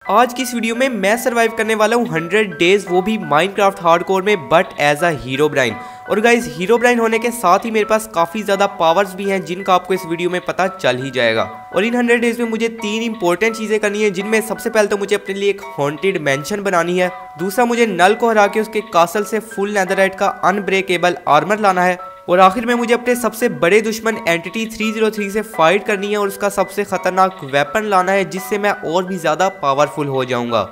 आज की इस वीडियो में मैं सरवाइव करने वाला हूँ 100 डेज, वो भी माइनक्राफ्ट हार्डकोर में, बट एज अ हीरोब्राइन। और गाइज हीरोब्राइन होने के साथ ही मेरे पास काफ़ी ज़्यादा पावर्स भी हैं जिनका आपको इस वीडियो में पता चल ही जाएगा। और इन 100 डेज में मुझे 3 इंपॉर्टेंट चीज़ें करनी है, जिनमें सबसे पहले तो मुझे अपने लिए एक हॉन्टेड मैंशन बनानी है, दूसरा मुझे नल को हरा के उसके कासल से फुल नेदरराइट का अनब्रेकेबल आर्मर लाना है, और आखिर में मुझे अपने सबसे बड़े दुश्मन एंटिटी 303 से फाइट करनी है और उसका सबसे खतरनाक वेपन लाना है, जिससे मैं और भी ज़्यादा पावरफुल हो जाऊंगा।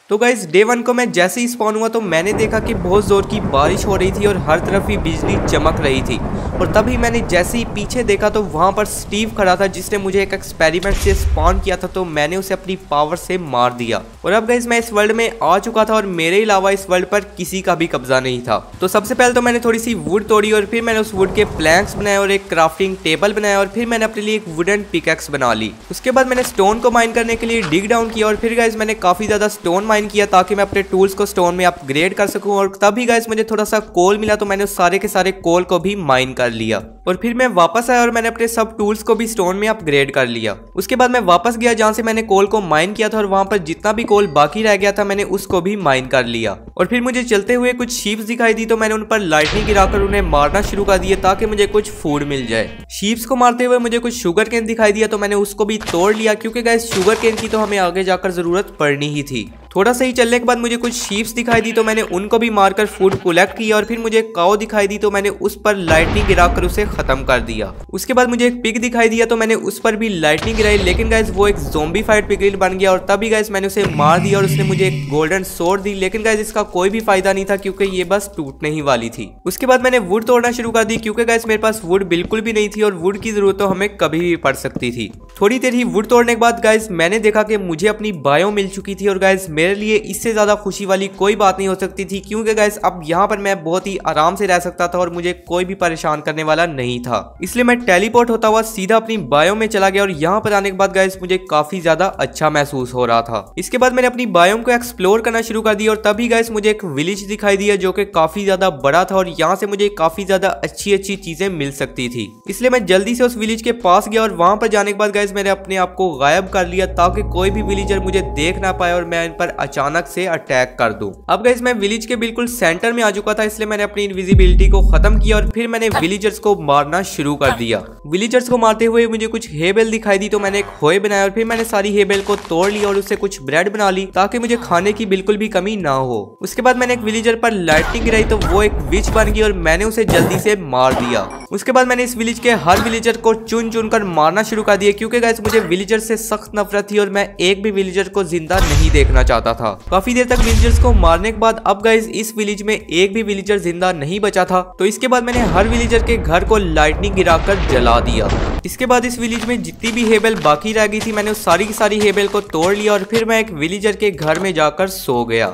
तो गाइज डे 1 को मैं जैसे ही स्पॉन हुआ तो मैंने देखा कि बहुत ज़ोर की बारिश हो रही थी और हर तरफ ही बिजली चमक रही थी। और तभी मैंने जैसे ही पीछे देखा तो वहाँ पर स्टीव खड़ा था, जिसने मुझे एक एक्सपेरिमेंट से स्पॉन किया था, तो मैंने उसे अपनी पावर से मार दिया। और अब गाइज मैं इस वर्ल्ड में आ चुका था और मेरे अलावा इस वर्ल्ड पर किसी का भी कब्जा नहीं था। तो सबसे पहले तो मैंने थोड़ी सी वुड तोड़ी और फिर मैंने उस वुड के प्लैंक्स बनाए और एक क्राफ्टिंग टेबल बनाया, और फिर मैंने अपने लिए एक वुडन पिकैक्स बना ली। उसके बाद मैंने स्टोन को माइन करने के लिए डिग डाउन किया और फिर गाइज मैंने काफ़ी ज़्यादा स्टोन माइन किया ताकि मैं अपने टूल्स को स्टोन में अपग्रेड कर सकूं। और तभी गाइस मुझे थोड़ा सा कोल मिला तो मैंने उस सारे के सारे कोल को भी माइन कर लिया। और फिर मैं वापस आया और मैंने अपने सब टूल्स को भी स्टोन में अपग्रेड कर लिया। उसके बाद मैं वापस गया जहां से मैंने कोल को माइन किया था, और वहां पर जितना भी कोल बाकी रह गया था मैंने उसको भी माइन कर लिया। और फिर मुझे चलते हुए कुछ शीप्स दिखाई दी, तो मैंने उन पर लाइटनिंग गिराकर उन्हें मारना शुरू कर दिया ताकि मुझे कुछ फूड मिल जाए। शीप्स को मारते हुए मुझे कुछ शुगर केन दिखाई दिया, तो मैंने उसको भी तोड़ लिया, क्योंकि गाइस शुगर केन की तो हमें आगे जाकर जरूरत पड़नी ही थी। थोड़ा सा ही चलने के बाद मुझे कुछ शीप्स दिखाई दी, तो मैंने उनको भी मारकर फूड कलेक्ट किया। और फिर मुझे एक काऊ दिखाई दी, तो मैंने उस पर लाइटनिंग गिराकर उसे खत्म कर दिया। उसके बाद मुझे एक पिग दिखाई दिया, तो मैंने उस पर भी लाइटनिंग गिराई, लेकिन गाइस वो एक ज़ोंबी फाइट पिगलिन बन गया। और तभी गाइस मैंने उसे मार दिया और उसने मुझे एक गोल्डन सोर्ड दी, लेकिन गाइस इसका कोई भी फायदा नहीं था क्योंकि ये बस टूटने ही वाली थी। उसके बाद मैंने वुड तोड़ना शुरू कर दी, क्योंकि गाइस मेरे पास वुड बिल्कुल भी नहीं थी और वुड की जरूरत तो हमें कभी भी पड़ सकती थी। थोड़ी देर ही वुड तोड़ने के बाद गाइस मैंने देखा कि मुझे अपनी बायो मिल चुकी थी। और गाइस मेरे लिए इससे ज्यादा खुशी वाली कोई बात नहीं हो सकती थी, क्योंकि गाइस अब यहाँ पर मैं बहुत ही आराम से रह सकता था और मुझे कोई भी परेशान करने वाला नहीं था। इसलिए मैं टेलीपोर्ट होता हुआ सीधा अपनी बायो में चला गया, और यहाँ पर आने के बाद गाइस मुझे काफी ज्यादा अच्छा महसूस हो रहा था। इसके बाद मैंने अपनी बायोम को एक्सप्लोर करना शुरू कर दिया, और तभी गाइस मुझे एक विलेज दिखाई दिया जो कि काफी ज्यादा बड़ा था, और यहाँ से मुझे काफी ज्यादा अच्छी अच्छी चीजें मिल सकती थी। इसलिए मैं जल्दी से उस विलेज के पास गया, और वहां पर जाने के बाद गाइस मैंने अपने आप को गायब कर लिया ताकि कोई भी विलेजर मुझे देख ना पाए और मैं इन पर अचानक से अटैक कर दूं। अब गाइस मैं विलेज के बिल्कुल सेंटर में आ चुका था, इसलिए मैंने अपनी इनविजिबिलिटी को खत्म किया और फिर मैंने विलेजर्स को मारना शुरू कर दिया। विलेजर्स को मारते हुए मुझे कुछ हेबेल दिखाई दी, तो मैंने एक होए बनाया और फिर मैंने सारी हेबेल को तोड़ लिया और उससे कुछ ब्रेड बना ली ताकि मुझे खाने की बिल्कुल भी कमी ना हो। उसके बाद मैंने एक विलेजर पर लाइटनिंग गिराई, तो वो एक विच बन गई और मैंने उसे जल्दी से मार दिया। उसके बाद मैंने इस विलेज के हर विलेजर को चुन चुन कर मारना शुरू कर दिया, क्योंकि गाइस मुझे विलेजर से सख्त नफरत थी और मैं एक भी विलेजर को जिंदा नहीं देखना चाहता था। काफी देर तक विलेजर्स को मारने के बाद अब गाइस इस विलेज में एक भी विलेजर जिंदा नहीं बचा था, तो इसके बाद मैंने हर विलेजर के घर को लाइटनिंग गिराकर जला दिया। इसके बाद इस विलेज में जितनी भी हेबेल बाकी रह गई थी मैंने उस सारी की सारी हेबेल को तोड़ लिया, और फिर मैं एक विलेजर के घर में जाकर सो गया।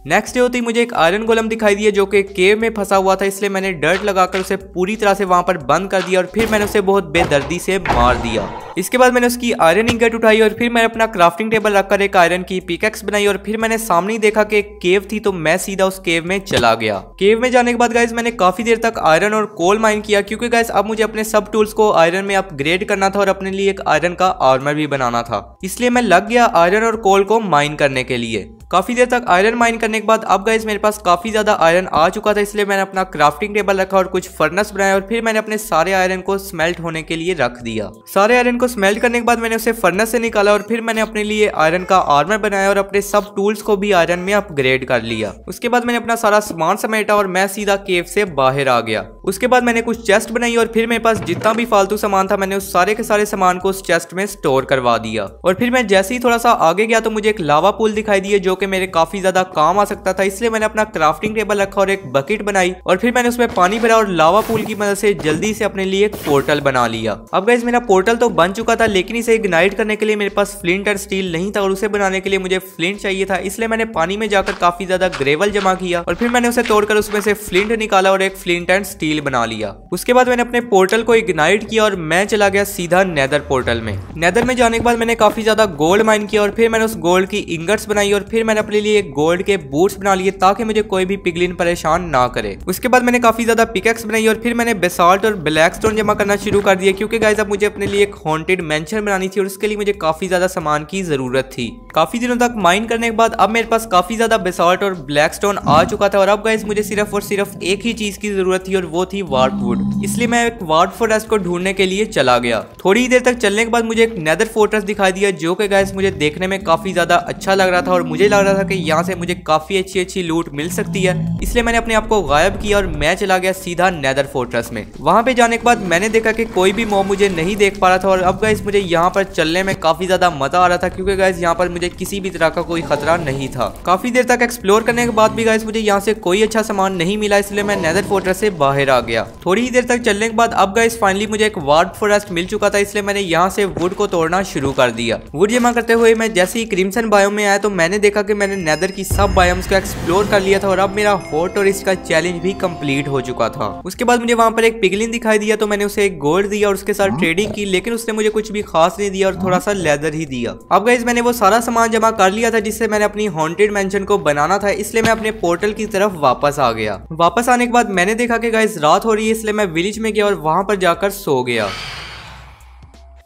नेक्स्ट डे होती मुझे एक आयरन गोलम दिखाई दिया जो कि केव में फंसा हुआ था, इसलिए मैंने डर्ट लगाकर उसे पूरी तरह से वहां पर बंद कर दिया और फिर मैंने उसे बहुत बेदर्दी से मार दिया। इसके बाद मैंने उसकी आयरन इंगट उठाई और फिर मैंने अपना क्राफ्टिंग टेबल रखकर एक आयरन की पिकैक्स बनाई, और फिर मैंने सामने ही देखा कि एक केव थी, तो मैं सीधा उस केव में चला गया। केव में जाने के बाद गाइस मैंने काफी देर तक आयरन और कोल माइन किया, क्योंकि गाइस अब मुझे अपने सब टूल्स को आयरन में अपग्रेड करना था और अपने लिए एक आयरन का आर्मर भी बनाना था। इसलिए मैं लग गया आयरन और कोल को माइन करने के लिए। काफी देर तक आयरन माइन करने के बाद अब गाइस मेरे पास काफी ज्यादा आयरन आ चुका था, इसलिए मैंने अपना क्राफ्टिंग टेबल रखा और कुछ फर्नेस बनाया, और फिर मैंने अपने सारे आयरन को स्मेल्ट होने के लिए रख दिया। सारे आयरन को स्मेल्ट करने के बाद मैंने उसे फर्नेस से निकाला और फिर मैंने अपने लिए आयरन का आर्मर बनाया और अपने सब टूल्स को भी आयरन में अपग्रेड कर लिया। उसके बाद मैंने अपना सारा सामान समेटा और मैं सीधा केव से बाहर आ गया। उसके बाद मैंने कुछ चेस्ट बनाई और फिर मेरे पास जितना भी फालतू सामान था मैंने उस सारे के सारे सामान को उस चेस्ट में स्टोर करवा दिया। और फिर मैं जैसे ही थोड़ा सा आगे गया तो मुझे एक लावा पूल दिखाई दिया जो कि मेरे काफी ज्यादा काम आ सकता था, इसलिए मैंने अपना क्राफ्टिंग टेबल रखा और एक बकेट बनाई और फिर मैंने उसमें पानी भरा और लावा पूल की मदद से जल्दी से अपने लिए एक पोर्टल बना लिया। अब गाइस मेरा पोर्टल तो बन चुका था, लेकिन इसे इग्नाइट करने के लिए मेरे पास फ्लिंट और स्टील नहीं था और उसे बनाने के लिए मुझे फ्लिंट चाहिए था, इसलिए मैंने पानी में जाकर काफी ज्यादा ग्रेवल जमा किया और फिर मैंने उसे तोड़कर उसमें से फ्लिंट निकाला और एक फ्लिंट एंड स्टील बना लिया। उसके बाद मैंने अपने पोर्टल को इग्नाइट किया और मैं चला गया सीधा नेदर पोर्टल में। नेदर में जाने के बाद मैंने काफी ज्यादा गोल्ड माइन किया और फिर मैंने उस गोल्ड की इंगट्स बनाई और फिर मैंने अपने लिए गोल्ड के बूट्स बना लिए ताकि मुझे कोई भी पिगलिन परेशान ना करे। उसके बाद मैंने काफी ज्यादा पिकैक्स बनाई और फिर मैंने बेसाल्ट और ब्लैक स्टोन जमा करना शुरू कर दिया, क्योंकि गाइस अब मुझे अपने लिए एक हॉन्टेड मेंशन बनानी थी और उसके लिए मुझे काफी ज्यादा सामान की जरूरत थी। काफी दिनों तक माइन करने के बाद अब मेरे पास काफी ज्यादा बेसाल्ट और ब्लैक स्टोन आ चुका था और अब गाइस मुझे सिर्फ और सिर्फ एक ही चीज की जरूरत थी और वो थी वार्प वुड। इसलिए मैं एक वार्प फॉरेस्ट को ढूंढने के लिए चला गया। थोड़ी देर तक चलने के बाद मुझे एक नेदर फोर्ट्रेस दिखाई दिया जो कि गाइस मुझे देखने में काफी ज्यादा अच्छा लग रहा था और मुझे लग रहा था कि यहाँ से मुझे काफी अच्छी लूट मिल सकती है। इसलिए मैंने अपने आप को गायब किया और मैं चला गया सीधा नेदर फोर्ट्रेस में। वहां पे जाने के बाद मैंने देखा कि कोई भी मॉब मुझे नहीं देख पा रहा था और अब गाइस मुझे यहाँ पर चलने में काफी ज्यादा मजा आ रहा था क्योंकि गाइस यहाँ पर मुझे किसी भी तरह का कोई खतरा नहीं था। काफी देर तक एक्सप्लोर करने के बाद भी गाइस मुझे यहाँ से कोई अच्छा सामान नहीं मिला, इसलिए मैं नेदर फोर्ट्रेस से बाहर आ गया। थोड़ी ही देर तक चलने के बाद अब गाइस फाइनली मुझे एक वार्प फॉरेस्ट मिल चुका था, इसलिए मैंने यहाँ से वुड को तोड़ना शुरू कर दिया। वुड जमा करते हुए मैं जैसे ही क्रिम्सन बायोम में आया तो मैंने देखा कि मैंने नेदर की सब बायोम्स को एक्सप्लोर कर लिया था और अब मेरा हॉट टूरिस्ट का चैलेंज भी कंप्लीट हो चुका था। उसके बाद मुझे वहां पर एक पिगलिन दिखाई दिया तो मैंने उसे एक गोल्ड दिया और उसके साथ ट्रेडिंग की, लेकिन उसने मुझे कुछ भी खास नहीं दिया और थोड़ा सा लेदर ही दिया। अब गाइस मैंने वो सारा सामान जमा कर लिया था जिससे मैंने अपनी हॉन्टेड मेंशन को बनाना था, इसलिए मैं अपने पोर्टल की तरफ वापस आ गया। वापस आने के बाद मैंने देखा कि गाइस रात हो रही है, इसलिए मैं विलेज में गया और वहां पर जाकर सो गया।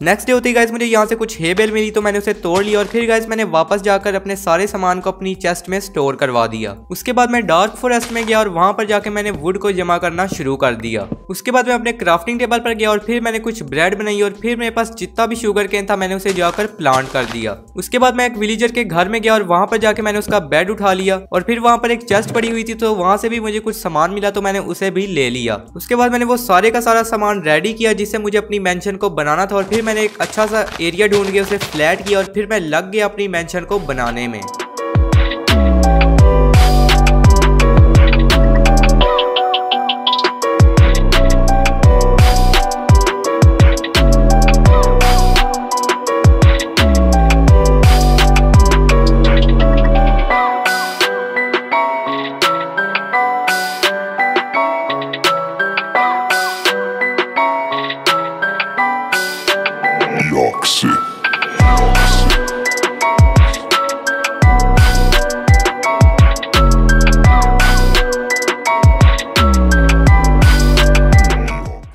नेक्स्ट डे होती है गाइस मुझे यहाँ से कुछ हे बेल मिली तो मैंने उसे तोड़ लिया और फिर गाइस मैंने वापस जाकर अपने सारे सामान को अपनी चेस्ट में स्टोर करवा दिया। उसके बाद मैं डार्क फॉरेस्ट में गया और वहां पर जाकर मैंने वुड को जमा करना शुरू कर दिया। उसके बाद मैं अपने क्राफ्टिंग टेबल पर गया और फिर मैंने कुछ ब्रेड बनाई और फिर मेरे पास जितना भी शुगर केन था मैंने उसे जाकर प्लांट कर दिया। उसके बाद मैं एक विलेजर के घर में गया और वहां पर जाके मैंने उसका बेड उठा लिया और फिर वहां पर एक चेस्ट पड़ी हुई थी तो वहां से भी मुझे कुछ सामान मिला तो मैंने उसे भी ले लिया। उसके बाद मैंने वो सारे का सारा सामान रेडी किया जिससे मुझे अपनी मेंशन को बनाना था और फिर मैंने एक अच्छा सा एरिया ढूंढ के उसे फ्लैट किया और फिर मैं लग गया अपनी मेंशन को बनाने में।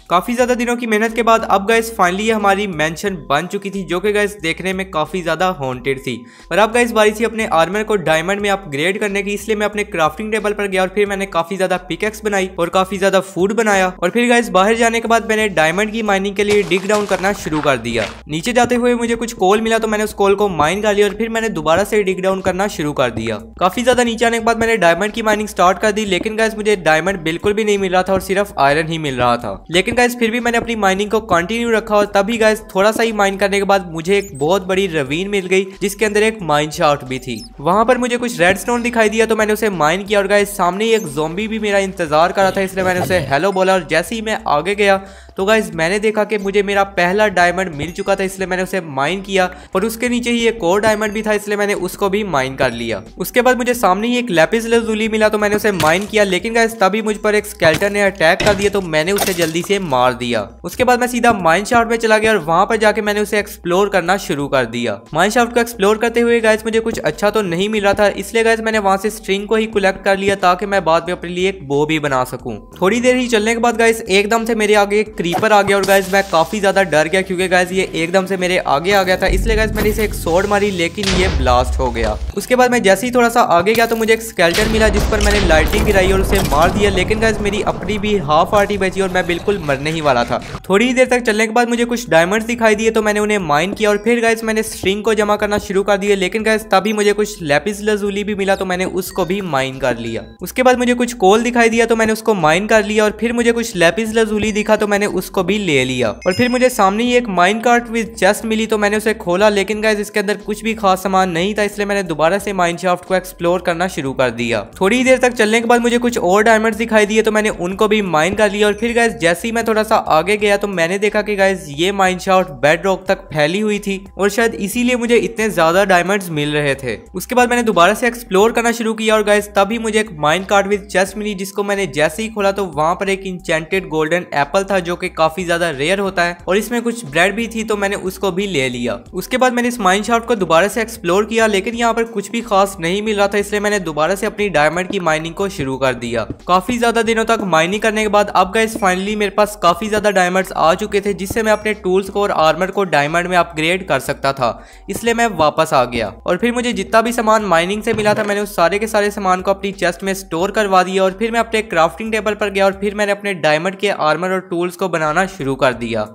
काफी ज्यादा दिनों की मेहनत के बाद अब गाइस फाइनली हमारी मेंशन बन चुकी थी जो कि गाइस देखने में काफी ज्यादा हॉन्टेड थी। और अब गाइस बारी थी अपने आर्मर को डायमंड में अपग्रेड करने की, इसलिए मैं अपने क्राफ्टिंग टेबल पर गया और फिर मैंने काफी ज्यादा पिकैक्स बनाई और काफी ज्यादा फूड बनाया और फिर गाइस बाहर जाने के बाद मैंने डायमंड की माइनिंग के लिए डिग डाउन करना शुरू कर दिया। नीचे जाते हुए मुझे कुछ कोल मिला तो मैंने उस कोल को माइन कर लिया और फिर मैंने दोबारा से डिग डाउन करना शुरू कर दिया। काफी ज्यादा नीचे आने के बाद मैंने डायमंड की माइनिंग स्टार्ट कर दी, लेकिन गाइस मुझे डायमंड बिल्कुल भी नहीं मिल रहा था और सिर्फ आयरन ही मिल रहा था। लेकिन गाइस फिर भी मैंने अपनी माइनिंग को कंटिन्यू रखा और तभी गाइस थोड़ा सा ही माइन करने के बाद मुझे एक बहुत बड़ी रवीन मिल गई जिसके अंदर एक माइन शाफ्ट भी थी। वहां पर मुझे कुछ रेडस्टोन दिखाई दिया तो मैंने उसे माइन किया और गाइस सामने ही एक ज़ॉम्बी भी मेरा इंतजार कर रहा था, इसलिए मैंने उसे हेलो बोला और जैसे ही मैं आगे गया तो गाइस मैंने देखा कि मुझे मेरा पहला डायमंड मिल चुका था, इसलिए मैंने उसे माइन किया और उसके नीचे ही एक और डायमंड भी था, इसलिए मैंने उसको भी माइन कर लिया। उसके बाद मुझे सामने ही एक लैपिस लजुली मिला तो मैंने उसे माइन किया, लेकिन गाइस तभी मुझ पर एक स्केलेटन ने अटैक कर दिया तो मैंने उसे जल्दी से मार दिया। उसके बाद मैं सीधा माइन शाफ्ट में चला गया और वहां पर जाके मैंने उसे एक्सप्लोर करना शुरू कर दिया। माइन शाफ्ट को एक्सप्लोर करते हुए गाइस मुझे कुछ अच्छा तो नहीं मिल रहा था, इसलिए गाइस मैंने वहां से स्ट्रिंग को ही कलेक्ट कर लिया ताकि मैं बाद में अपने लिए एक बो भी बना सकूं। थोड़ी देर ही चलने के बाद गाइस एकदम से मेरे आगे एक क्रीपर आ गया और गाइस मैं काफी ज्यादा डर गया क्योंकि गाइस ये एकदम से मेरे आगे आ गया था, इसलिए गाइस मैंने इसे एक स्वॉर्ड मारी लेकिन ये ब्लास्ट हो गया। उसके बाद मैं जैसे ही थोड़ा सा आगे गया तो मुझे एक स्केलेटन मिला जिस पर मैंने लाइटिंग गिराई और उसे मार दिया, लेकिन गाइस मेरी अपनी भी हाफ आर्टी बची और मैं बिल्कुल मरने ही वाला था। थोड़ी देर तक चलने के बाद मुझे कुछ डायमंड्स दिखाई दिए तो मैंने उन्हें माइन किया और फिर गाइस मैंने स्ट्रिंग को जमा करना शुरू कर दिया, लेकिन गाइस तभी मुझे कुछ लैपिस लजुली भी मिला तो मैंने उसको भी माइन कर लिया। उसके बाद मुझे कुछ कोल दिखाई दिया तो मैंने उसको माइन कर लिया और फिर मुझे कुछ लैपिस लजुली दिखा तो मैंने उसको भी ले लिया और फिर मुझे सामने ही एक माइन कार्ट विद चेस्ट मिली तो मैंने उसे खोला, लेकिन गाइस इसके अंदर कुछ भी खास सामान नहीं था, इसलिए मैंने दोबारा से माइन शाफ्ट को एक्सप्लोर करना शुरू कर दिया। थोड़ी देर तक चलने के बाद मुझे कुछ और डायमंड्स दिखाई दिए तो मैंने उनको भी माइन कर लिया और फिर गाइस जैसे ही मैं थोड़ा सा आगे गया तो मैंने देखा कि गाइस ये माइन शाफ्ट बेड रॉक तक फैली हुई थी और शायद इसीलिए मुझे इतने ज्यादा डायमंड्स मिल रहे थे। उसके बाद मैंने दोबारा से एक्सप्लोर करना शुरू किया और गाइस तभी मुझे एक माइन कार्ट विद चेस्ट मिली जिसको मैंने जैसे ही खोला तो वहां पर एक इंचेंटेड गोल्डन एप्पल था जो कि काफी ज्यादा रेयर होता है, और इसमें कुछ ब्रेड भी थी तो मैंने उसको भी ले लिया। उसके बाद मैंने इस माइन शाफ्ट को दोबारा से एक्सप्लोर किया, लेकिन यहाँ पर कुछ भी खास नहीं मिल रहा था, इसलिए मैंने दोबारा से अपनी डायमंड की माइनिंग को शुरू कर दिया। काफी ज्यादा दिनों तक माइनिंग करने के बाद अब गाइस फाइनली मेरे पास काफी ज्यादा डायमंड्स आ चुके थे, जिससे मैं अपने टूल्स को और आर्मर को डायमंड में अपग्रेड कर सकता था। इसलिए मैं वापस आ गया और फिर मुझे जितना भी सामान माइनिंग से मिला था मैंने उस सारे के सारे सामान को अपनी चेस्ट में स्टोर करवा दिया, और फिर मैं अपने क्राफ्टिंग टेबल पर गया और फिर मैंने अपने डायमंड के आर्मर और टूल्स को बनाना शुरू कर दिया।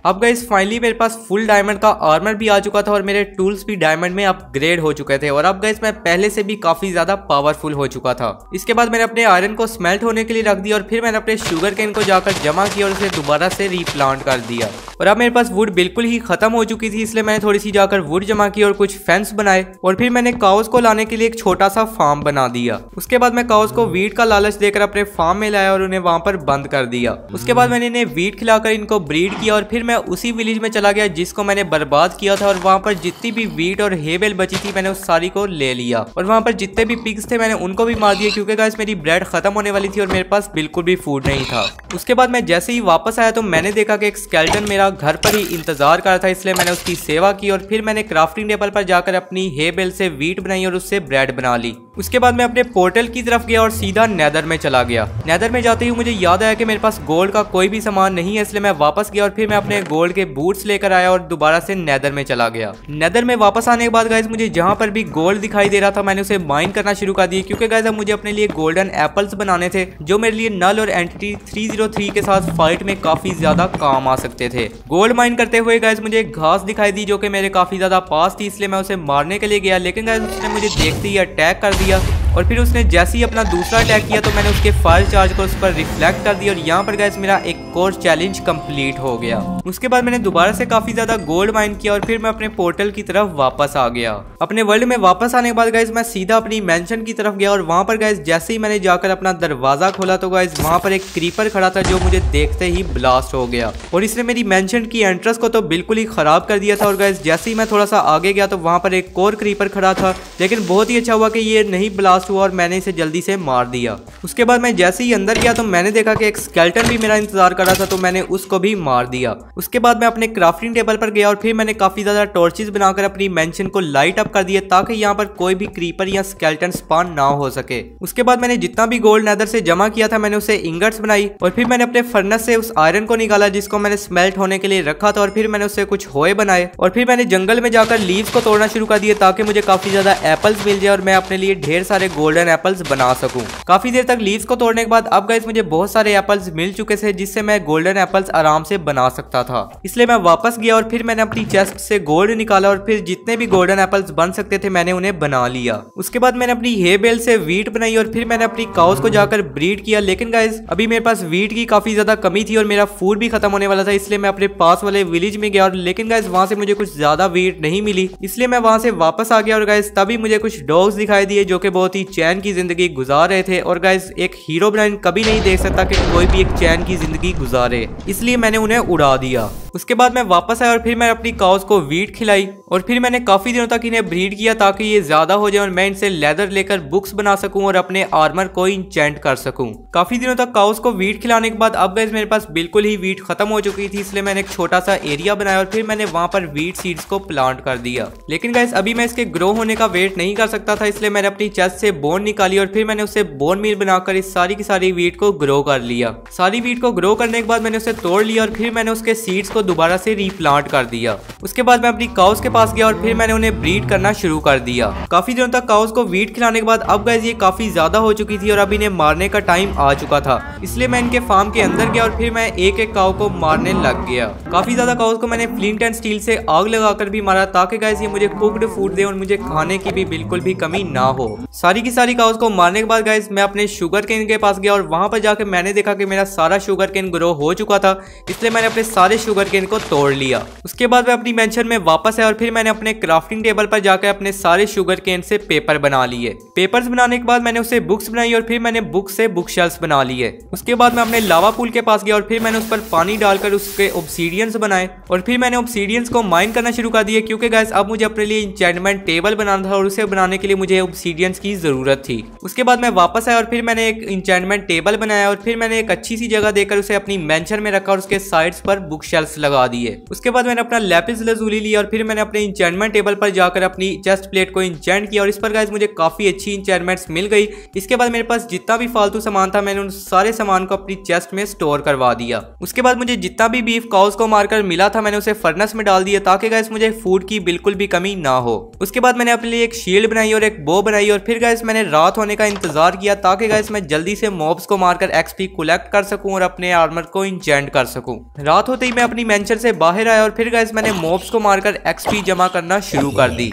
अब गाइस फाइनली मेरे पास फुल डायमंड का आर्मर भी आ चुका था और मेरे टूल्स भी डायमंड में अपग्रेड हो चुके थे, और अब गाइस मैं पहले से भी काफी ज्यादा पावरफुल हो चुका था। इसके बाद मैंने अपने आयरन को स्मेल्ट होने के लिए रख दिया और फिर मैंने अपने शुगर केन को जाकर जमा किया और उसे दोबारा से रीप्लांट कर दिया। और अब मेरे पास वुड बिल्कुल ही खत्म हो चुकी थी, इसलिए मैंने थोड़ी सी जाकर वुड जमा की और कुछ फेंस बनाए, और फिर मैंने काउस को लाने के लिए एक छोटा सा फार्म बना दिया। उसके बाद मैं काउस को वीट का लालच देकर अपने फार्म में लाया और उन्हें वहां पर बंद कर दिया। उसके बाद मैंने इन्हें वीट खिलाकर इनको ब्रीड किया, और फिर मैं उसी विलेज में चला गया जिसको मैंने बर्बाद किया था, और वहां पर जितनी भी वीट और हेबेल बची थी मैंने उस सारी को ले लिया, और वहां पर जितने भी पिग्स थे मैंने उनको भी मार दिया, क्योंकि गाइस मेरी ब्रेड खत्म होने वाली थी और मेरे पास बिल्कुल भी फूड नहीं था। उसके बाद मैं जैसे ही वापस आया तो मैंने देखा कि एक स्केलेटन मेरा घर पर ही इंतजार कर रहा था, इसलिए मैंने उसकी सेवा की और फिर मैंने क्राफ्टिंग टेबल पर जाकर अपनी हेबेल से वीट बनाई और उससे ब्रेड बना ली। उसके बाद मैं अपने पोर्टल की तरफ गया और सीधा नेदर में चला गया। नेदर में जाते ही मुझे याद आया कि मेरे पास गोल्ड का कोई भी सामान नहीं है, इसलिए मैं वापस गया और फिर मैं अपने गोल्ड के बूट्स लेकर आया और दोबारा से नेदर में चला गया। नेदर में वापस आने के बाद गाइस मुझे जहां पर भी गोल्ड दिखाई दे रहा था मैंने उसे माइन करना शुरू कर दिया, क्योंकि गाइस अब मुझे अपने लिए गोल्डन एप्पल्स बनाने थे जो मेरे लिए नल और एंटिटी 303 के साथ फाइट में काफी ज्यादा काम आ सकते थे। गोल्ड माइन करते हुए गाइस मुझे एक घास दिखाई दी जो कि मेरे काफी ज्यादा पास थी, इसलिए मैं उसे मारने के लिए गया, लेकिन गाइस उसने मुझे देखते ही अटैक कर दिया, और फिर उसने जैसे ही अपना दूसरा अटैक किया तो मैंने उसके फायर चार्ज को उस पर रिफ्लेक्ट कर दिया, और यहाँ पर गाइस मेरा एक और चैलेंज कंप्लीट हो गया। उसके बाद मैंने दोबारा से काफी ज्यादा गोल्ड माइन किया और फिर मैं अपने पोर्टल की तरफ वापस आ गया। अपने वर्ल्ड में वापस आने के बाद गाइस मैं सीधा अपनी मैंशन की तरफ गया, और वहां पर गाइस जैसे ही मैंने जाकर अपना दरवाजा खोला तो गाइस वहां पर एक क्रीपर खड़ा था जो मुझे देखते ही ब्लास्ट हो गया, और इसने मेरी मैंशन की एंट्रेंस को तो बिल्कुल ही खराब कर दिया था। और गाइस जैसे ही मैं थोड़ा सा आगे गया तो वहां पर एक और क्रीपर खड़ा था, लेकिन बहुत ही अच्छा हुआ कि ये नहीं ब्लास्ट हुआ और मैंने इसे जल्दी से मार दिया। उसके बाद मैं जैसे ही अंदर गया तो मैंने देखा कि एक स्केलेटन भी मेरा इंतजार कर रहा था, तो मैंने उसको भी मार दिया। उसके बाद मैं अपने क्राफ्टिंग टेबल पर गया और फिर मैंने काफी ज्यादा टॉर्चेस बनाकर अपनी मेंशन को लाइट अप कर दिया ताकि यहाँ पर कोई भी क्रीपर या स्केलेटन स्पॉन ना हो सके। उसके बाद मैंने जितना भी गोल्ड नेदर से जमा किया था मैंने उसे इंगट्स बनाई, और फिर मैंने अपने फर्नेस से उस आयरन को निकाला जिसको मैंने स्मेल्ट होने के लिए रखा था, और फिर मैंने उससे कुछ होए बनाए, और फिर मैंने जंगल में जाकर लीव्स को तोड़ना शुरू कर दिया ताकि मुझे काफी ज्यादा एप्पल्स मिल जाए और मैं अपने लिए ढेर सारे गोल्डन एप्पल्स बना सकूं। काफी देर तक लीव्स को तोड़ने के बाद अब गाइस मुझे बहुत सारे एप्पल्स मिल चुके थे जिससे मैं गोल्डन एप्पल्स आराम से बना सकता था। इसलिए मैं वापस गया और फिर मैंने अपनी चेस्ट से गोल्ड निकाला और फिर जितने भी गोल्डन एप्पल्स बन सकते थे मैंने उन्हें बना लिया। उसके बाद मैंने अपनी हे बेल से वीट बनाई और फिर मैंने अपनी काउस को जाकर ब्रीड किया, लेकिन गाइस अभी मेरे पास वीट की काफी ज्यादा कमी थी और मेरा फूड भी खत्म होने वाला था, इसलिए मैं अपने पास वाले विलेज में गया, और लेकिन गाइस वहां से मुझे कुछ ज्यादा वीट नहीं मिली, इसलिए मैं वहां से वापस आ गया। और गाइस तभी मुझे कुछ डॉग्स दिखाई दिए जो कि बहुत ही चैन की जिंदगी गुजार रहे थे, और गाइस एक हीरो ब्राइन कभी नहीं देख सकता कि कोई भी एक चैन की जिंदगी गुजारे, इसलिए मैंने उन्हें उड़ा दिया। उसके बाद मैं वापस आया और फिर मैंने अपनी काउस को वीट खिलाई, और फिर मैंने काफी दिनों तक इन्हें ब्रीड किया ताकि ये ज्यादा हो जाए और मैं इनसे लेदर लेकर बुक्स बना सकूं और अपने आर्मर को इंचेंट कर सकूं। काफी दिनों तक काउस को वीट खिलाने के बाद अब गाइस मेरे पास बिल्कुल ही वीट खत्म हो चुकी थी, इसलिए मैंने एक छोटा सा एरिया बनाया और फिर मैंने वहां पर वीट सीड्स को प्लांट कर दिया। लेकिन गाइस अभी मैं इसके ग्रो होने का वेट नहीं कर सकता था, इसलिए मैंने अपनी चेस्ट से बोन निकाली और फिर मैंने उसे बोन मील बनाकर इस सारी की सारी वीट को ग्रो कर लिया। सारी वीट को ग्रो करने के बाद मैंने उसे तोड़ लिया और फिर मैंने उसके सीड्स को दोबारा से रीप्लांट कर दिया। उसके बाद मैं अपनी काउस के पास गया और फिर मैंने उन्हें ब्रीड करना शुरू कर दिया। काफी दिनों तक काउस को वीट खिलाने के बाद अब गाइस ये काफी ज्यादा हो चुकी थी और अब इन्हें मारने का टाइम आ चुका था, इसलिए मैं इनके फार्म के अंदर गया और फिर मैं एक एक काउ को मारने लग गया। काफी ज्यादा काउस को मैंने फ्लिंट एंड स्टील से आग लगाकर भी मारा ताकि गाइस ये मुझे कुक्ड फूड दे और मुझे खाने की भी बिल्कुल भी कमी ना हो। सारी की सारी काउस को मारने के बाद गाइस मैं अपने शुगर केन के पास गया और वहां पर जाकर मैंने देखा कि मेरा सारा शुगर केन ग्रो हो चुका था, इसलिए मैंने अपने सारे शुगर केन को तोड़ लिया। उसके बाद मैं अपनी मेंशन में वापस आया और फिर फिर मैंने अपने क्राफ्टिंग टेबल पर जाकर अपने सारे शुगर केन से पेपर बना लिए। पेपर्स बनाने के बाद मैंने उसे बुक्स बनाई और फिर मैंने बुक्स से बुक शेल्फ्स बना लिए। उसके बाद मैं अपने लावा पूल के पास गया और फिर मैंने उस पर पानी डालकर उसके ऑब्सीडियंस बनाए और फिर मैंने ऑब्सीडियंस को माइन करना शुरू कर दिया, क्योंकि गाइस अब मुझे अपने लिए एन्चेंटमेंट टेबल बनाना था और उसे बनाने के लिए मुझे ऑब्सीडियंस की जरूरत थी। उसके बाद मैं वापस आया और फिर मैंने एक एन्चेंटमेंट टेबल बनाया और फिर मैंने एक अच्छी सी जगह देकर उसे अपनी मेंशन में रखा और उसके साइड्स पर बुक शेल्फ्स लगा दिए। उसके बाद मैंने अपना लैपिस लजूली लिया और फिर मैंने अपने एन्चेंटमेंट टेबल पर जाकर अपनी चेस्ट प्लेट को एन्चेंट किया और इस पर गाइस मुझे काफी अच्छी एन्चेंटमेंट्स मिल गई। इसके बाद मेरे पास जितना भी फालतू सामान था मैंने उन सारे सामान को अपनी चेस्ट में स्टोर करवा दिया। उसके बाद मुझे जितना भी बीफ काउस को मारकर मिला था मैंने उसे फर्नेस में डाल दिया ताकि गाइस मुझे फूड की बिल्कुल भी कमी ना हो। उसके बाद मैंने अपने लिए एक शील्ड बनाई और एक बो बनाई और फिर गाइस मैंने रात होने का इंतजार किया ताकि गाइस मैं जल्दी से मॉब्स को मारकर एक्सपी कलेक्ट कर सकूं और अपने आर्मर को इंचेंट कर सकूं। रात होते ही मैं अपनी मेंशन से बाहर आया और फिर गाइस मैंने मॉब्स को मारकर एक्सपी जमा करना शुरू कर दी।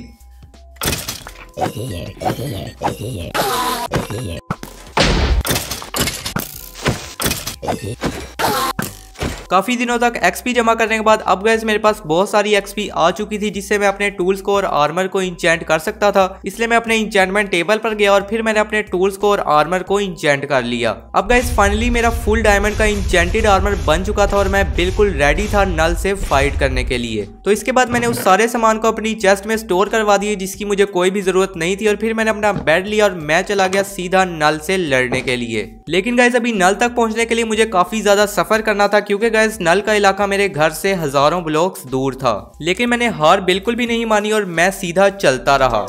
काफी दिनों तक एक्सपी जमा करने के बाद अब गाइस मेरे पास बहुत सारी एक्सपी आ चुकी थी जिससे मैं अपने टूल्स को और आर्मर को इंचेंट कर सकता था। इसलिए मैं अपने इंचेंटमेंट टेबल पर गया और फिर मैंने अपने टूल्स को और आर्मर को इंचेंट कर लिया। अब गाइस फाइनली मेरा फुल डायमंड का इंचेंटेड आर्मर बन चुका था और मैं बिल्कुल रेडी था नल से फाइट करने के लिए। तो इसके बाद मैंने उस सारे सामान को अपनी चेस्ट में स्टोर करवा दिए जिसकी मुझे कोई भी जरूरत नहीं थी और फिर मैंने अपना बेड लिया और मैं चला गया सीधा नल से लड़ने के लिए। लेकिन गाइस अभी नल तक पहुंचने के लिए मुझे काफी ज्यादा सफर करना था, क्योंकि गाइस नल का इलाका मेरे घर से हजारों ब्लॉक्स दूर था। लेकिन मैंने हार बिल्कुल भी नहीं मानी और मैं सीधा चलता रहा।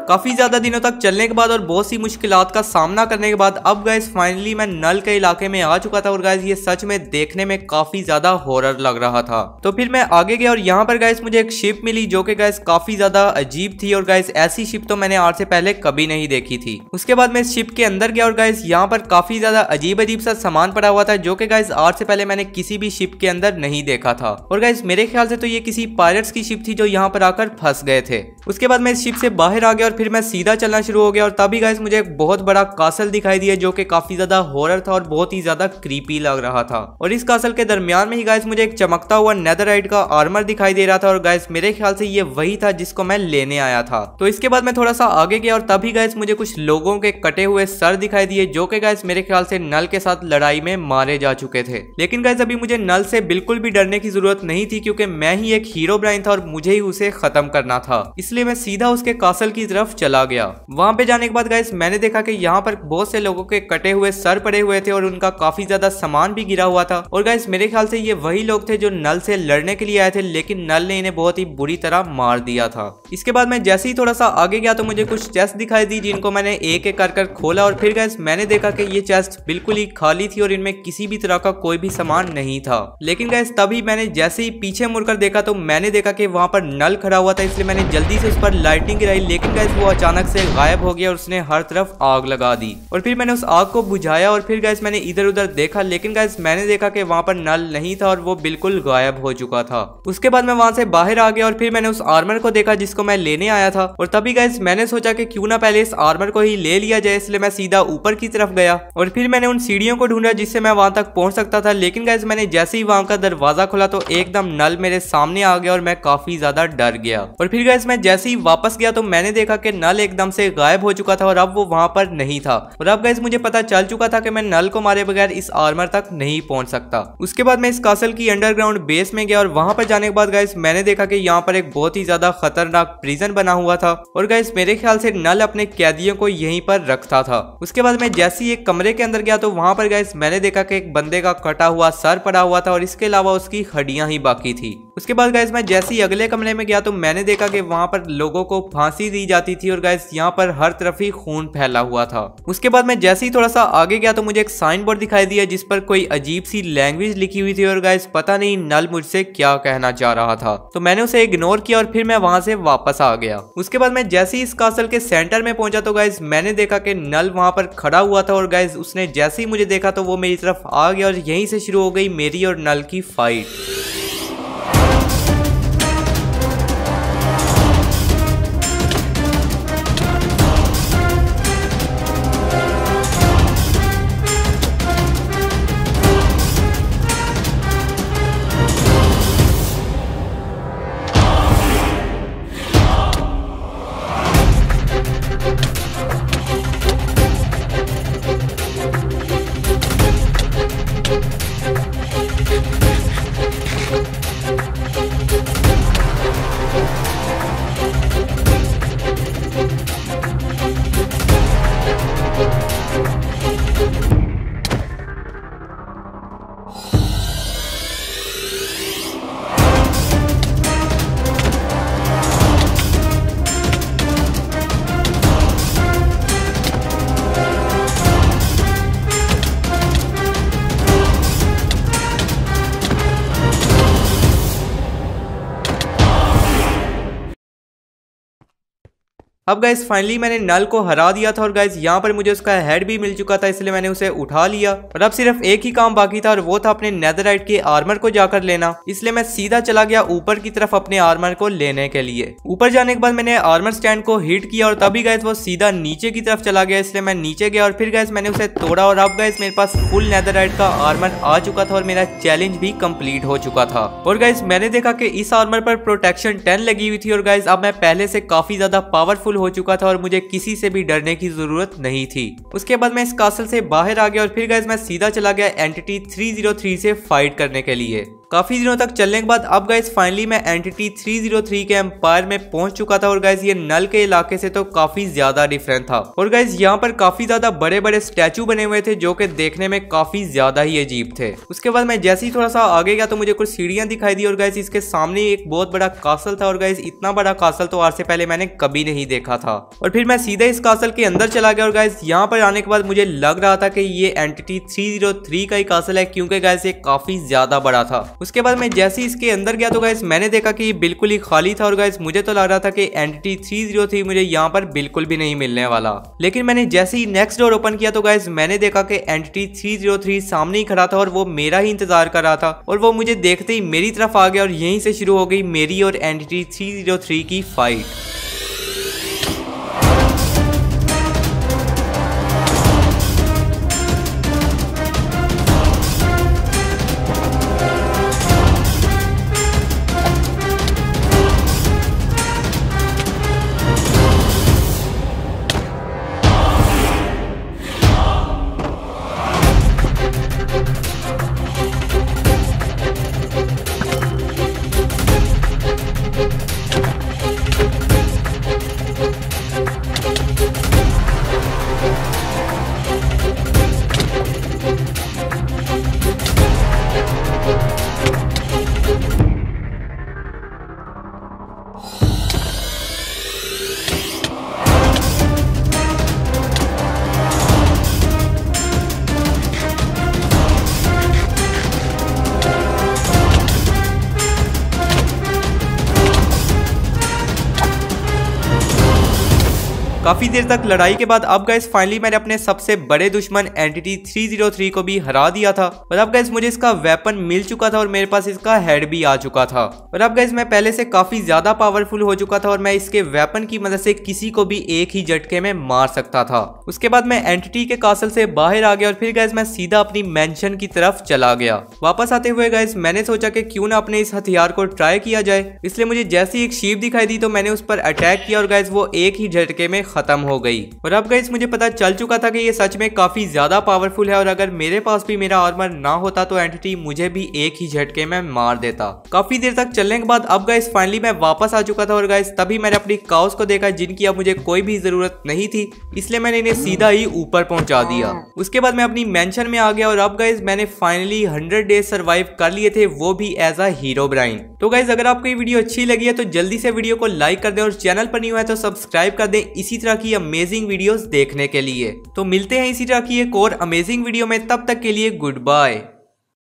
काफी ज्यादा दिनों तक चलने के बाद और बहुत सी मुश्किलात का सामना करने के बाद अब गाइस फाइनली मैं नल के इलाके में आ चुका था और गाइस ये सच में देखने में काफी ज्यादा हॉरर लग रहा था। तो फिर मैं आगे गया और यहाँ पर गाइस मुझे एक शिप मिली जो कि गाइस काफी ज्यादा अजीब थी और गाइस ऐसी शिप तो मैंने आज से पहले कभी नहीं देखी थी। उसके बाद मैं इस शिप के अंदर गया और गाइस यहाँ पर काफी ज्यादा अजीब अजीब सा सामान पड़ा हुआ था जो कि गाइस आज से पहले मैंने किसी भी शिप के अंदर नहीं देखा था। और गाइस मेरे ख्याल से तो ये किसी पायरेट्स की शिप थी जो यहाँ पर आकर फंस गए थे। उसके बाद मैं इस शिप से बाहर आ गया और फिर मैं सीधा चलना शुरू हो गया और तभी गाइस मुझे एक बहुत बड़ा कासल दिखाई दिया जो कि काफी ज्यादा हॉरर था और बहुत ही ज्यादा क्रीपी लग रहा था। और इस कासल के दरमियान में ही गाइस मुझे एक चमकता हुआ नेदरराइट का आर्मर दिखाई दे रहा था और गाइस मेरे ख्याल से ये वही था जिसको मैं लेने आया था। तो इसके बाद मैं थोड़ा सा आगे गया और तभी गाइस मुझे कुछ लोगों के कटे हुए सर दिखाई दिए जो कि गाइस मेरे ख्याल से नल के साथ लड़ाई में मारे जा चुके थे। लेकिन गाइस अभी मुझे नल से बिल्कुल भी डरने की जरूरत नहीं थी, क्योंकि मैं ही एक हीरो ब्राइन था और मुझे ही उसे खत्म करना था। इसलिए मैं सीधा उसके कासल की तरफ चला गया। वहां पे जाने के बाद गाइस मैंने देखा कि यहाँ पर बहुत से लोगों के कटे हुए सर पड़े हुए थे और उनका काफी ज्यादा सामान भी गिरा हुआ था। और गाइस मेरे ख्याल से ये वही लोग थे जो नल से लड़ने के लिए आए थे, लेकिन नल ने इन्हें बहुत ही बुरी तरह मार दिया था। इसके बाद मैं जैसे ही थोड़ा सा आगे गया तो मुझे कुछ चेस्ट दिखाई दी जिनको मैंने एक एक कर खोला और फिर गाइस मैंने देखा कि ये चेस्ट बिल्कुल ही खाली थी और इनमें किसी भी तरह का कोई भी सामान नहीं था। लेकिन गाइस तभी मैंने जैसे ही पीछे मुड़कर देखा तो मैंने देखा कि वहां पर नल खड़ा हुआ था, इसलिए मैंने जल्दी से उस पर लाइटिंग गिराई। लेकिन गाइस वो अचानक से गायब हो गया और उसने हर तरफ आग लगा दी। और फिर मैंने उस आग को बुझाया और फिर गाइस मैंने इधर उधर देखा, लेकिन गाइस मैंने देखा कि वहां पर नल नहीं था और वो बिल्कुल गायब हो चुका था। उसके बाद मैं वहां से बाहर आ गया और फिर मैंने उस आर्मर को देखा जिसको मैं लेने आया था। और तभी गाइस मैंने सोचा कि क्यों ना पहले इस आर्मर को ही ले लिया जाए, इसलिए मैं सीधा ऊपर की तरफ गया और फिर मैंने उन सीढ़ियों को ढूंढा जिससे मैं वहां तक पहुंच सकता था। लेकिन गाइस मैंने जैसे ही वहां का दरवाजा खोला तो एकदम नल मेरे सामने आ गया और मैं काफी ज्यादा डर गया। और फिर गाइस मैं जैसे ही वापस गया तो मैंने देखा कि नल एकदम से गायब हो चुका था और अब वो वहां पर नहीं था। और अब गाइस मुझे पता चल चुका था कि मैं नल को मारे बगैर इस आर्मर तक नहीं पहुंच सकता। उसके बाद मैं इस कासल की अंडरग्राउंड बेस में गया और वहां पर जाने के बाद गाइस मैंने देखा कि यहाँ पर एक बहुत ही ज्यादा खतरनाक प्रिजन बना हुआ था और गाइस मेरे ख्याल से नल अपने कैदियों को यहीं पर रखता था। उसके बाद मैं जैसे ही एक कमरे के अंदर गया तो वहां पर गाइस मैंने देखा कि एक बंदे का कटा हुआ सर पड़ा हुआ था और इसके अलावा उसकी हड्डियां ही बाकी थी। उसके बाद गाइस मैं जैसे ही अगले कमरे में गया तो मैंने देखा कि वहां पर लोगों को फांसी दी जाती थी और गाइस यहाँ पर हर तरफ ही खून फैला हुआ था। उसके बाद मैं जैसे ही थोड़ा सा आगे गया तो मुझे एक साइन बोर्ड दिखाई दिया जिस पर कोई अजीब सी लैंग्वेज लिखी हुई थी और गाइस पता नहीं नल मुझसे क्या कहना चाह रहा था, तो मैंने उसे इग्नोर किया और फिर मैं वहां से वापस आ गया। उसके बाद मैं जैसे ही इस कासल के सेंटर में पहुंचा तो गाइस मैंने देखा कि नल वहां पर खड़ा हुआ था और गाइस उसने जैसे ही मुझे देखा तो वो मेरी तरफ आ गया और यहीं से शुरू हो गई मेरी और नल की फाइट। अब गाइस फाइनली मैंने नल को हरा दिया था और गाइस यहाँ पर मुझे उसका हेड भी मिल चुका था, इसलिए मैंने उसे उठा लिया और अब सिर्फ एक ही काम बाकी था और वो था अपने नेदरराइट के आर्मर को जाकर लेना। इसलिए मैं सीधा चला गया ऊपर की तरफ अपने आर्मर को लेने के लिए। ऊपर जाने के बाद मैंने आर्मर स्टैंड को हिट किया और तभी गाइस वो सीधा नीचे की तरफ चला गया, इसलिए मैं नीचे गया और फिर गाइस मैंने उसे तोड़ा और अब गाइस मेरे पास फुल नेदरराइट का आर्मर आ चुका था और मेरा चैलेंज भी कंप्लीट हो चुका था। और गाइस मैंने देखा कि इस आर्मर पर प्रोटेक्शन 10 लगी हुई थी और गाइस अब मैं पहले से काफी ज्यादा पावरफुल हो चुका था और मुझे किसी से भी डरने की जरूरत नहीं थी। उसके बाद मैं इस कासल से बाहर आ गया और फिर गाइस मैं सीधा चला गया एंटिटी 303 से फाइट करने के लिए। काफी दिनों तक चलने के बाद अब गाइस फाइनली मैं एंटिटी 303 के एम्पायर में पहुंच चुका था और गाइस ये नल के इलाके से तो काफी ज्यादा डिफरेंट था और गाइस यहाँ पर काफी ज्यादा बड़े बड़े स्टैचू बने हुए थे जो कि देखने में काफी ज्यादा ही अजीब थे। उसके बाद मैं जैसे ही थोड़ा सा आगे गया तो मुझे कुछ सीढ़ियां दिखाई दी और गाइस इसके सामने एक बहुत बड़ा कासल था और गाइस इतना बड़ा कासल तो आज से पहले मैंने कभी नहीं देखा था। और फिर मैं सीधे इस कासल के अंदर चला गया और गाइस यहाँ पर आने के बाद मुझे लग रहा था कि ये एंटिटी 303 का ही कासल है क्योंकि गाइस ये काफी ज्यादा बड़ा था। उसके बाद मैं जैसे ही इसके अंदर गया तो गाइस मैंने देखा कि ये बिल्कुल ही खाली था और गाइस मुझे तो लग रहा था कि एंटिटी 303 मुझे यहाँ पर बिल्कुल भी नहीं मिलने वाला। लेकिन मैंने जैसे ही नेक्स्ट डोर ओपन किया तो गाइस मैंने देखा कि एंटिटी 303 सामने ही खड़ा था और वो मेरा ही इंतजार कर रहा था और वो मुझे देखते ही मेरी तरफ आ गया और यहीं से शुरू हो गई मेरी और एंटिटी 303 की फाइट। काफी देर तक लड़ाई के बाद अब गाइस फाइनली मैंने अपने सबसे बड़े दुश्मन एंटिटी 303 को भी हरा दिया था और अब गाइस मुझे इसका वेपन मिल चुका था और मेरे पास इसका हेड भी आ चुका था और अब गाइस मैं पहले से काफी ज्यादा पावरफुल हो चुका था और मैं इसके वेपन की मदद से किसी को भी एक ही झटके में मार सकता था। उसके बाद मैं एंटिटी के कासल से बाहर आ गया और फिर गाइस मैं सीधा अपनी मेंशन की तरफ चला गया। वापस आते हुए गाइस मैंने सोचा कि क्यों ना अपने इस हथियार को ट्राई किया जाए, इसलिए मुझे जैसी एक शीप दिखाई दी तो मैंने उस पर अटैक किया और गाइस वो एक ही झटके में खत्म हो गई। और अब गाइस मुझे पता चल चुका था कि ये सच में काफी ज्यादा पावरफुल है और अगर मेरे पास भी मेरा आर्मर ना होता तो एंटिटी मुझे भी एक ही झटके में मार देता। काफी देर तक चलने के बाद अब गाइस फाइनली मैं वापस आ चुका था और गाइस तभी मैंने अपनी काउस को देखा जिनकी अब मुझे कोई भी जरूरत नहीं थी, इसलिए मैंने इन्हें सीधा ही ऊपर पहुंचा दिया। उसके बाद मैं अपनी मेंशन में आ गया और अब गाइस मैंने फाइनली 100 डेज सर्वाइव कर लिए थे, वो भी एज अ हीरोब्राइन। तो गाइस अगर आपको ये वीडियो अच्छी लगी है तो जल्दी से वीडियो को लाइक कर दें और चैनल पर न्यू है तो सब्सक्राइब कर दें इसी तरह की अमेजिंग वीडियोस देखने के लिए। तो मिलते हैं इसी तरह की एक और अमेजिंग वीडियो में, तब तक के लिए गुड बाय।